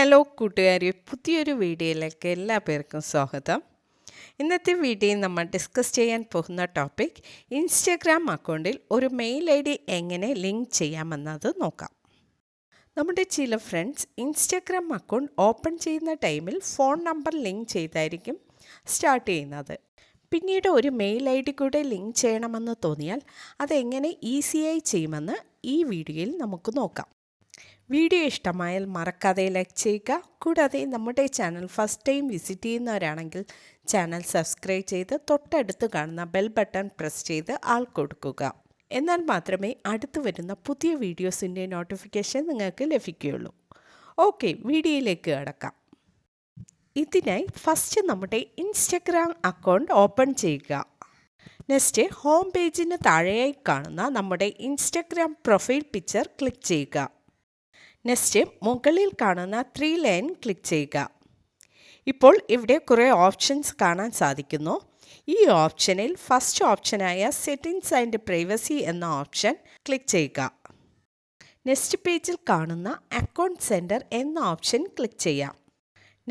Hello കൂട്ടുകാരെ, പുതിയൊരു വീഡിയോയിലേക്ക് എല്ലാ പേർക്കും സ്വാഗതം. ഇന്നത്തെ വീഡിയോയിൽ നമ്മൾ ഡിസ്കസ് ചെയ്യാൻ പോകുന്ന ടോപ്പിക് ഇൻസ്റ്റഗ്രാം അക്കൗണ്ടിൽ ഒരു മെയിൽ ഐ ഡി എങ്ങനെ ലിങ്ക് ചെയ്യാമെന്നത് നോക്കാം. നമ്മുടെ ചില ഫ്രണ്ട്സ് ഇൻസ്റ്റഗ്രാം അക്കൗണ്ട് ഓപ്പൺ ചെയ്യുന്ന ടൈമിൽ ഫോൺ നമ്പർ ലിങ്ക് ചെയ്തായിരിക്കും സ്റ്റാർട്ട് ചെയ്യുന്നത്. പിന്നീട് ഒരു മെയിൽ ഐ ഡി കൂടെ ലിങ്ക് ചെയ്യണമെന്ന് തോന്നിയാൽ അതെങ്ങനെ ഈസിയായി ചെയ്യുമെന്ന് ഈ വീഡിയോയിൽ നമുക്ക് നോക്കാം. വീഡിയോ ഇഷ്ടമായാൽ മറക്കാതെ ലൈക്ക് ചെയ്യുക. കൂടാതെ നമ്മുടെ ചാനൽ ഫസ്റ്റ് ടൈം വിസിറ്റ് ചെയ്യുന്നവരാണെങ്കിൽ ചാനൽ സബ്സ്ക്രൈബ് ചെയ്ത് തൊട്ടടുത്ത് കാണുന്ന ബെൽ ബട്ടൺ പ്രസ് ചെയ്ത് ആൾ കൊടുക്കുക. എന്നാൽ മാത്രമേ അടുത്ത് വരുന്ന പുതിയ വീഡിയോസിൻ്റെ നോട്ടിഫിക്കേഷൻ നിങ്ങൾക്ക് ലഭിക്കുകയുള്ളൂ. ഓക്കെ, വീഡിയോയിലേക്ക് കടക്കാം. ഇതിനായി ഫസ്റ്റ് നമ്മുടെ ഇൻസ്റ്റഗ്രാം അക്കൗണ്ട് ഓപ്പൺ ചെയ്യുക. നെക്സ്റ്റ് ഹോം പേജിന് താഴെയായി കാണുന്ന നമ്മുടെ ഇൻസ്റ്റഗ്രാം പ്രൊഫൈൽ പിക്ചർ ക്ലിക്ക് ചെയ്യുക. നെക്സ്റ്റ് മുകളിൽ കാണുന്ന 3 ലൈൻ ക്ലിക്ക് ചെയ്യുക. ഇപ്പോൾ ഇവിടെ കുറേ ഓപ്ഷൻസ് കാണാൻ സാധിക്കുന്നു. ഈ ഓപ്ഷനിൽ ഫസ്റ്റ് ഓപ്ഷനായ സെറ്റിംഗ്സ് ആൻഡ് പ്രൈവസി എന്ന ഓപ്ഷൻ ക്ലിക്ക് ചെയ്യുക. നെക്സ്റ്റ് പേജിൽ കാണുന്ന അക്കൗണ്ട് സെൻറ്റർ എന്ന ഓപ്ഷൻ ക്ലിക്ക് ചെയ്യാം.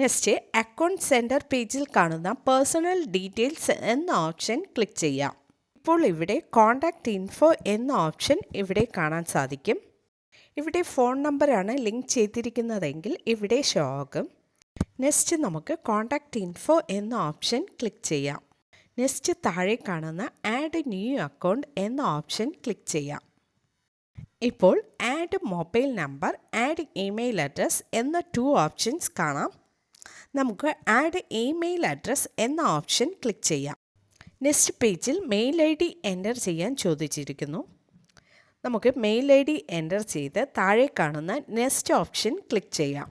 നെക്സ്റ്റ് അക്കൗണ്ട് സെൻറ്റർ പേജിൽ കാണുന്ന പേഴ്സണൽ ഡീറ്റെയിൽസ് എന്ന ഓപ്ഷൻ ക്ലിക്ക് ചെയ്യാം. ഇപ്പോൾ ഇവിടെ കോൺടാക്റ്റ് ഇൻഫോ എന്ന ഓപ്ഷൻ ഇവിടെ കാണാൻ സാധിക്കും. ഇവിടെ ഫോൺ നമ്പറാണ് ലിങ്ക് ചെയ്തിരിക്കുന്നതെങ്കിൽ ഇവിടെ ഷോ ആകും. നെക്സ്റ്റ് നമുക്ക് കോൺടാക്റ്റ് ഇൻഫോ എന്ന ഓപ്ഷൻ ക്ലിക്ക് ചെയ്യാം. നെക്സ്റ്റ് താഴെ കാണുന്ന ആഡ് ന്യൂ അക്കൗണ്ട് എന്ന ഓപ്ഷൻ ക്ലിക്ക് ചെയ്യാം. ഇപ്പോൾ add mobile number, add email address എന്ന 2 ഓപ്ഷൻസ് കാണാം. നമുക്ക് ആഡ് ഇമെയിൽ അഡ്രസ് എന്ന ഓപ്ഷൻ ക്ലിക്ക് ചെയ്യാം. നെക്സ്റ്റ് പേജിൽ മെയിൽ ഐ ഡി എൻ്റർ ചെയ്യാൻ ചോദിച്ചിരിക്കുന്നു. നമുക്ക് മെയിൽ ഐ ഡി എൻ്റർ ചെയ്ത് താഴെ കാണുന്ന നെക്സ്റ്റ് ഓപ്ഷൻ ക്ലിക്ക് ചെയ്യാം.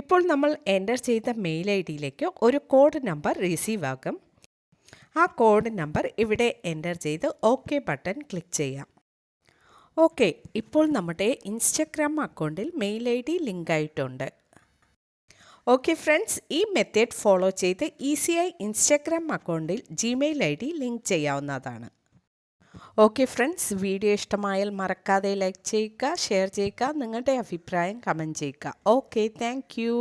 ഇപ്പോൾ നമ്മൾ എൻ്റർ ചെയ്ത മെയിൽ ഐ ഡിയിലേക്ക് ഒരു കോഡ് നമ്പർ റിസീവ് ആകും. ആ കോഡ് നമ്പർ ഇവിടെ എൻ്റർ ചെയ്ത് ഓക്കെ ബട്ടൺ ക്ലിക്ക് ചെയ്യാം. ഓക്കെ, ഇപ്പോൾ നമ്മുടെ ഇൻസ്റ്റഗ്രാം അക്കൗണ്ടിൽ മെയിൽ ഐ ഡി ലിങ്ക് ആയിട്ടുണ്ട്. ഓക്കെ ഫ്രണ്ട്സ്, ഈ മെത്തേഡ് ഫോളോ ചെയ്ത് ഈസിയായി ഇൻസ്റ്റഗ്രാം അക്കൗണ്ടിൽ ജിമെയിൽ ഐ ഡി ലിങ്ക് ചെയ്യാവുന്നതാണ്. ഓക്കെ ഫ്രണ്ട്സ്, വീഡിയോ ഇഷ്ടമായാൽ മറക്കാതെ ലൈക്ക് ചെയ്യുക, ഷെയർ ചെയ്യുക, നിങ്ങളുടെ അഭിപ്രായം കമൻറ്റ് ചെയ്യുക. Okay, thank you.